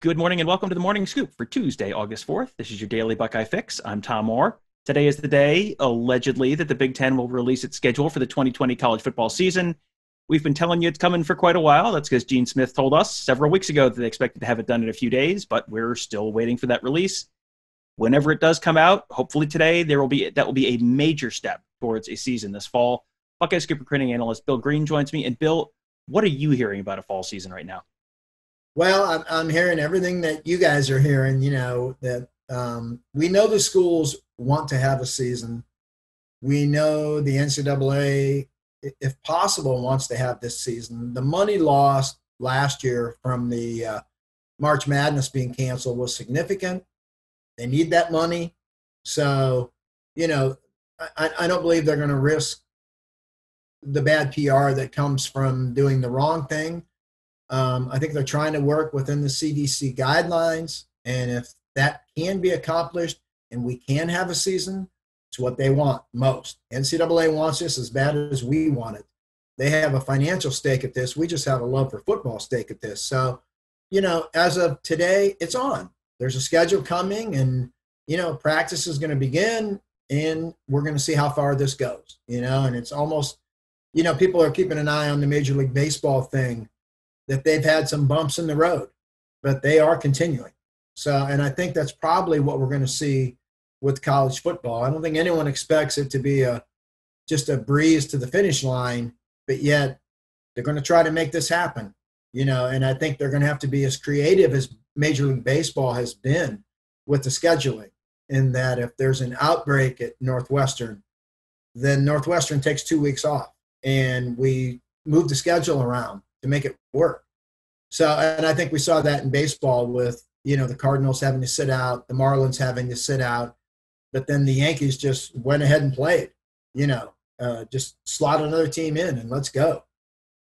Good morning and welcome to the Morning Scoop for Tuesday, August 4th. This is your daily Buckeye fix. I'm Tom Orr. Today is the day, allegedly, that the Big Ten will release its schedule for the 2020 college football season. We've been telling you it's coming for quite a while. That's because Gene Smith told us several weeks ago that they expected to have it done in a few days, but we're still waiting for that release. Whenever it does come out, hopefully today, that will be a major step towards a season this fall. Buckeye Scoop recruiting analyst Bill Greene joins me. And Bill, what are you hearing about a fall season right now? Well, I'm hearing everything that you guys are hearing, that we know the schools want to have a season. We know the NCAA, if possible, wants to have this season. The money lost last year from the March Madness being canceled was significant. They need that money. So, I don't believe they're going to risk the bad PR that comes from doing the wrong thing. I think they're trying to work within the CDC guidelines, and if that can be accomplished and we can have a season, it's what they want most. NCAA wants this as bad as we want it. They have a financial stake at this. We just have a love for football stake at this. So, as of today, it's on. There's a schedule coming, and, practice is going to begin, and we're going to see how far this goes, and it's almost, people are keeping an eye on the Major League Baseball thing, that they've had some bumps in the road, but they are continuing. So, and I think that's probably what we're going to see with college football. I don't think anyone expects it to be just a breeze to the finish line, but yet they're going to try to make this happen, and I think they're going to have to be as creative as Major League Baseball has been with the scheduling, in that if there's an outbreak at Northwestern, then Northwestern takes 2 weeks off, and we move the schedule around to make it work. So, and I think we saw that in baseball with, the Cardinals having to sit out, the Marlins having to sit out, but then the Yankees just went ahead and played, just slot another team in and let's go.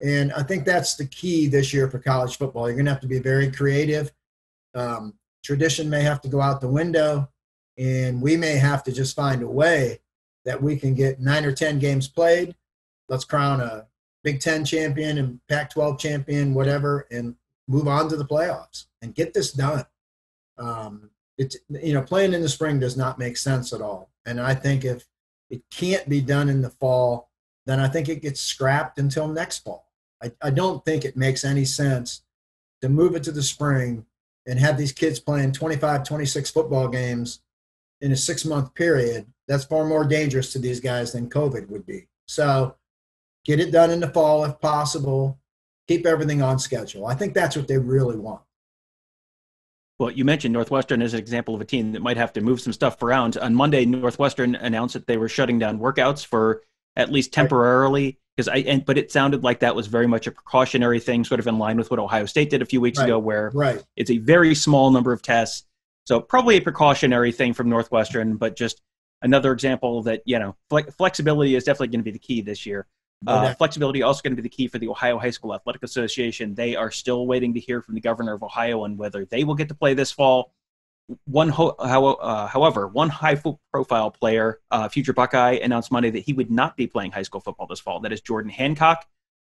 And I think that's the key this year for college football. You're going to have to be very creative. Tradition may have to go out the window, and we may have to just find a way that we can get 9 or 10 games played. Let's crown a Big Ten champion and Pac-12 champion, whatever, and move on to the playoffs and get this done. It's playing in the spring does not make sense at all. And I think if it can't be done in the fall, then I think it gets scrapped until next fall. I don't think it makes any sense to move it to the spring and have these kids playing 25, 26 football games in a 6-month period. That's far more dangerous to these guys than COVID would be. So, get it done in the fall if possible. Keep everything on schedule. I think that's what they really want. Well, you mentioned Northwestern as an example of a team that might have to move some stuff around. On Monday, Northwestern announced that they were shutting down workouts for at least temporarily, but it sounded like that was very much a precautionary thing, sort of in line with what Ohio State did a few weeks ago, where it's a very small number of tests. So probably a precautionary thing from Northwestern, but just another example that, flexibility is definitely going to be the key this year. Flexibility also going to be the key for the Ohio High School Athletic Association. They are still waiting to hear from the governor of Ohio on whether they will get to play this fall. However, one high-profile player, future Buckeye, announced Monday that he would not be playing high school football this fall. That is Jordan Hancock,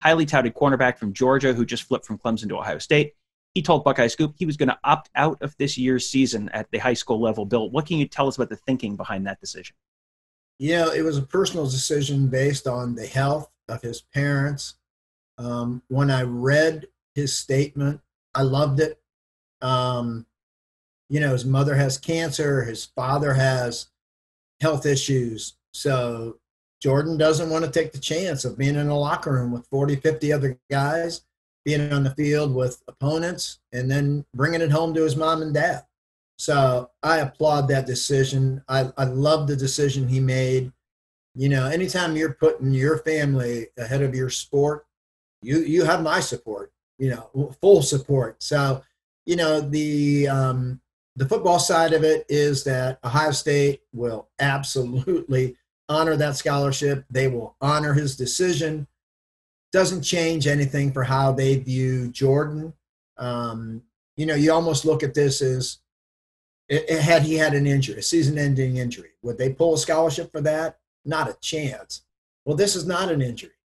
highly touted cornerback from Georgia who just flipped from Clemson to Ohio State. He told Buckeye Scoop he was going to opt out of this year's season at the high school level. Bill, what can you tell us about the thinking behind that decision? It was a personal decision based on the health of his parents. When I read his statement, I loved it. His mother has cancer. His father has health issues. So Jordan doesn't want to take the chance of being in a locker room with 40, 50 other guys, being on the field with opponents, and then bringing it home to his mom and dad. So I applaud that decision. I love the decision he made. Anytime you're putting your family ahead of your sport, you have my support, full support. So, the football side of it is that Ohio State will absolutely honor that scholarship. They will honor his decision. Doesn't change anything for how they view Jordan. You almost look at this as, had he had an injury, a season-ending injury, would they pull a scholarship for that? Not a chance. Well, this is not an injury.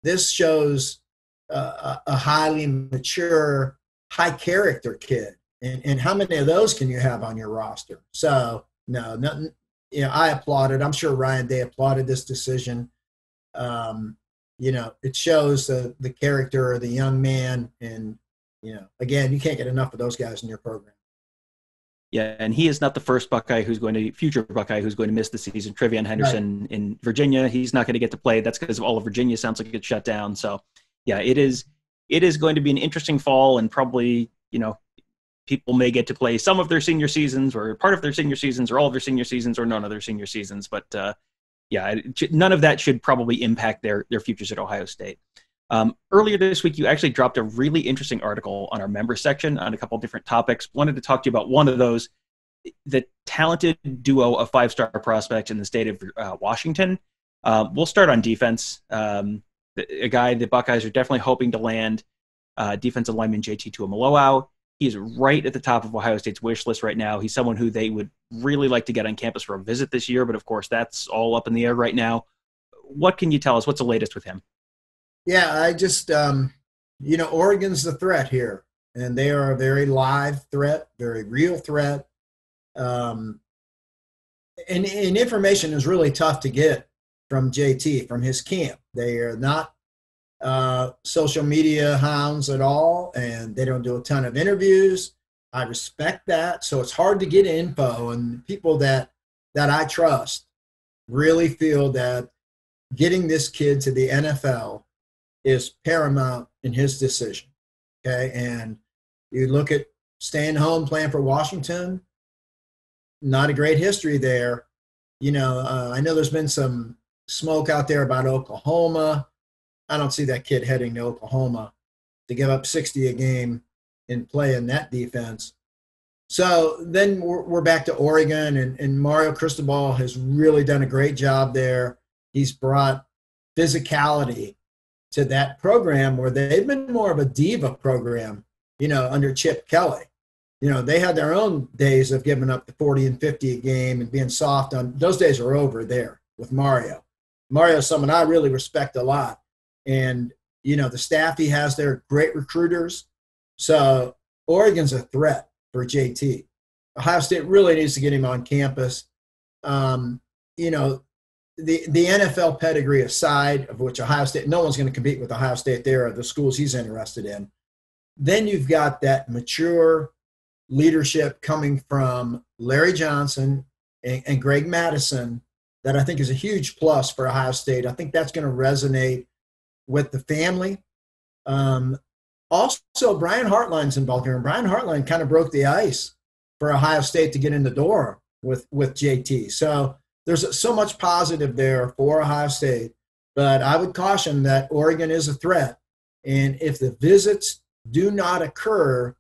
This shows a highly mature, high-character kid And how many of those can you have on your roster? So no, nothing. I applauded. I'm sure Ryan Day applauded this decision. It shows the character of the young man, and again, you can't get enough of those guys in your program. Yeah, and he is not the first future Buckeye who's going to miss the season. Trevion Henderson Right. in Virginia, he's not going to get to play. That's because all of Virginia sounds like it's shut down. So, yeah, it is going to be an interesting fall, and probably, people may get to play some of their senior seasons or part of their senior seasons or all of their senior seasons or none of their senior seasons. But none of that should probably impact their futures at Ohio State. Earlier this week, you actually dropped a really interesting article on our member section on a couple of different topics. Wanted to talk to you about one of those, the talented duo of five-star prospects in the state of Washington. We'll start on defense. A guy the Buckeyes are definitely hoping to land, defensive lineman JT Tuimoloau. He is right at the top of Ohio State's wish list right now. He's someone who they would really like to get on campus for a visit this year, but of course that's all up in the air right now. What can you tell us? What's the latest with him? Yeah, I just, Oregon's the threat here, and they are a very live threat, very real threat. And information is really tough to get from JT, from his camp. They are not social media hounds at all, and they don't do a ton of interviews. I respect that. So it's hard to get info, and people that I trust really feel that getting this kid to the NFL is paramount in his decision. Okay. And you look at staying home, playing for Washington, not a great history there. I know there's been some smoke out there about Oklahoma. I don't see that kid heading to Oklahoma to give up 60 a game and play in that defense. So then we're back to Oregon, and Mario Cristobal has really done a great job there. He's brought physicality to that program where they've been more of a diva program, under Chip Kelly. They had their own days of giving up the 40 and 50 a game and being soft on. Those days are over there with Mario. Mario's someone I really respect a lot. And, the staff he has there, great recruiters. So Oregon's a threat for JT. Ohio State really needs to get him on campus. The NFL pedigree aside, of which Ohio State, no one's going to compete with Ohio State there, or the schools he's interested in. Then you've got that mature leadership coming from Larry Johnson and Greg Madison that I think is a huge plus for Ohio State. I think that's going to resonate with the family. Also, Brian Hartline's involved here, and Brian Hartline kind of broke the ice for Ohio State to get in the door with JT. So there's so much positive there for Ohio State, but I would caution that Oregon is a threat. And if the visits do not occur,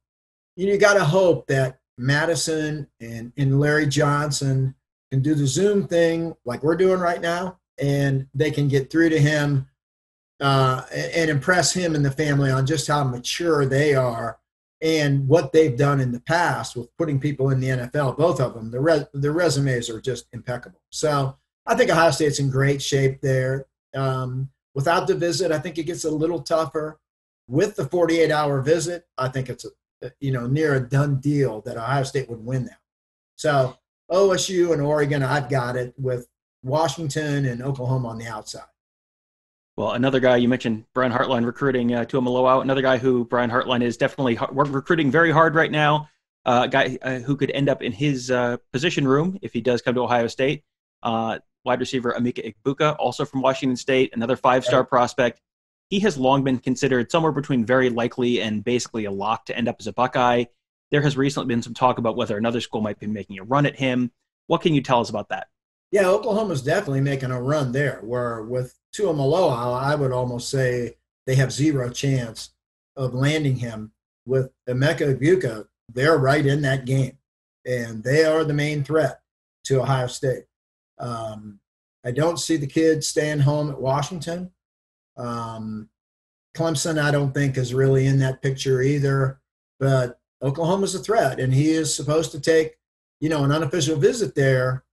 you got to hope that Madison and Larry Johnson can do the Zoom thing like we're doing right now, and they can get through to him and impress him and the family on just how mature they are and what they've done in the past with putting people in the NFL. Both of them, their resumes are just impeccable. So I think Ohio State's in great shape there. Without the visit, I think it gets a little tougher. With the 48-hour visit, I think it's near a done deal that Ohio State would win that. So OSU and Oregon, I've got it, with Washington and Oklahoma on the outside. Well, another guy you mentioned, Brian Hartline recruiting Tuimoloau. Another guy who Brian Hartline is definitely recruiting very hard right now. A guy who could end up in his position room if he does come to Ohio State. Wide receiver Emeka Egbuka, also from Washington State, another five-star prospect. He has long been considered somewhere between very likely and basically a lock to end up as a Buckeye. There has recently been some talk about whether another school might be making a run at him. What can you tell us about that? Yeah, Oklahoma's definitely making a run there, where with Tuimoloau, I would almost say they have zero chance of landing him. With Emeka Egbuka, they're right in that game, and they are the main threat to Ohio State. I don't see the kid staying home at Washington. Clemson, I don't think, is really in that picture either, but Oklahoma's a threat, and he is supposed to take, an unofficial visit there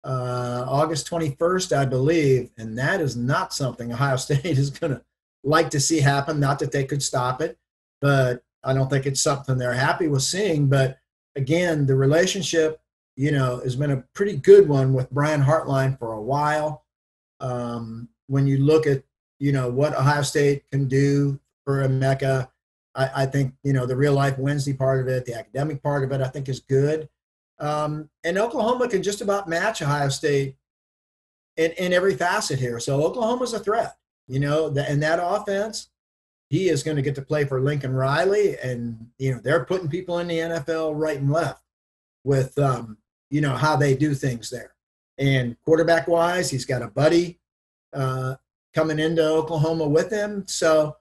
August 21st, I believe, and that is not something Ohio State is going to like to see happen. Not that they could stop it, but I don't think it's something they're happy with seeing. But again, the relationship, has been a pretty good one with Brian Hartline for a while. When you look at, what Ohio State can do for Emeka, I think, the real life Wednesday part of it, the academic part of it, I think is good. And Oklahoma can just about match Ohio State in every facet here. So Oklahoma's a threat, and that offense, he is going to get to play for Lincoln Riley. And, they're putting people in the NFL right and left with, how they do things there. And quarterback wise, he's got a buddy coming into Oklahoma with him. So,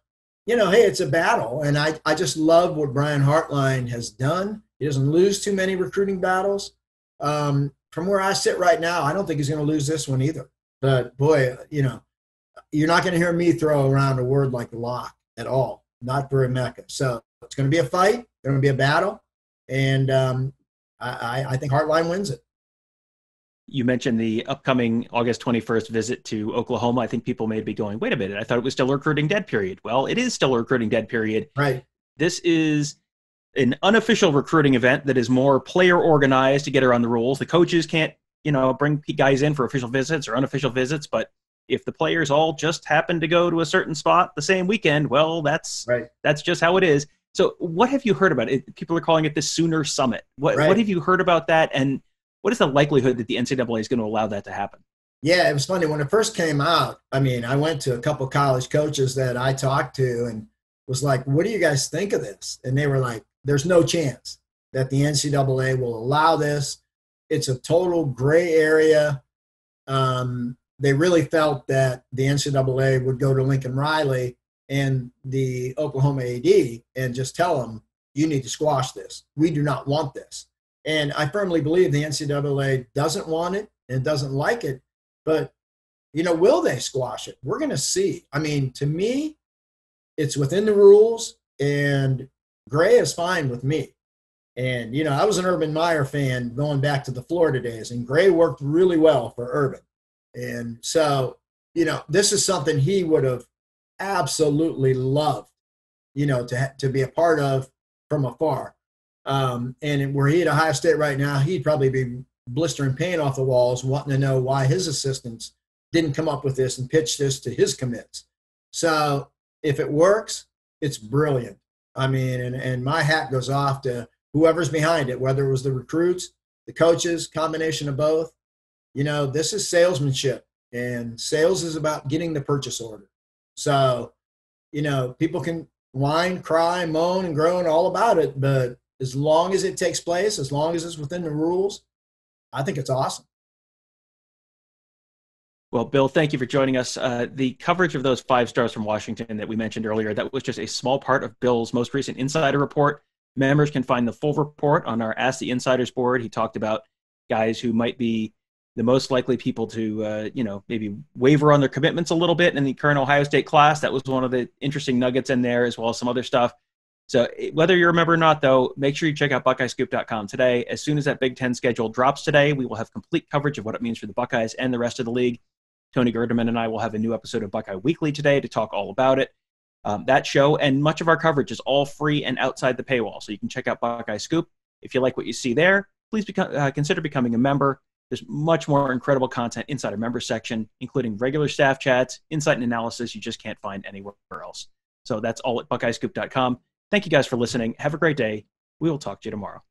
hey, it's a battle. And I just love what Brian Hartline has done. He doesn't lose too many recruiting battles. From where I sit right now, I don't think he's going to lose this one either. But boy, you're not going to hear me throw around a word like lock at all, not for Emeka. So it's going to be a fight, going to be a battle, and I think Hartline wins it. You mentioned the upcoming August 21st visit to Oklahoma. I think people may be going, wait a minute, I thought it was still a recruiting dead period. Well, it is still a recruiting dead period. Right. This is an unofficial recruiting event that is more player organized to get around the rules. The coaches can't, bring guys in for official visits or unofficial visits, but if the players all just happen to go to a certain spot the same weekend, well, that's just how it is. So what have you heard about it? People are calling it the Sooner Summit. What have you heard about that? And what is the likelihood that the NCAA is going to allow that to happen? Yeah, it was funny. When it first came out, I went to a couple college coaches that I talked to and was like, what do you guys think of this? And they were like, there's no chance that the NCAA will allow this. It's a total gray area. They really felt that the NCAA would go to Lincoln Riley and the Oklahoma AD and just tell them, you need to squash this. We do not want this. And I firmly believe the NCAA doesn't want it and doesn't like it. But, will they squash it? We're going to see. To me, it's within the rules, and gray is fine with me. And, I was an Urban Meyer fan going back to the Florida days, and gray worked really well for Urban. And so, this is something he would have absolutely loved, to be a part of from afar. And where he at Ohio State right now, he'd probably be blistering paint off the walls, wanting to know why his assistants didn't come up with this and pitch this to his commits. So if it works, it's brilliant. And my hat goes off to whoever's behind it, whether it was the recruits, the coaches, combination of both. This is salesmanship, and sales is about getting the purchase order. So, people can whine, cry, moan, and groan all about it, but as long as it takes place, as long as it's within the rules, I think it's awesome. Well, Bill, thank you for joining us. The coverage of those 5 stars from Washington that we mentioned earlier, that was just a small part of Bill's most recent insider report. Members can find the full report on our Ask the Insiders board. He talked about guys who might be the most likely people to, maybe waver on their commitments a little bit in the current Ohio State class. That was one of the interesting nuggets in there, as well as some other stuff. So whether you're a member or not, though, make sure you check out BuckeyeScoop.com today. As soon as that Big Ten schedule drops today, we will have complete coverage of what it means for the Buckeyes and the rest of the league. Tony Gerderman and I will have a new episode of Buckeye Weekly today to talk all about it. That show and much of our coverage is all free and outside the paywall, so you can check out Buckeye Scoop. If you like what you see there, please consider becoming a member. There's much more incredible content inside our member section, including regular staff chats, insight and analysis you just can't find anywhere else. So that's all at BuckeyeScoop.com. Thank you guys for listening. Have a great day. We will talk to you tomorrow.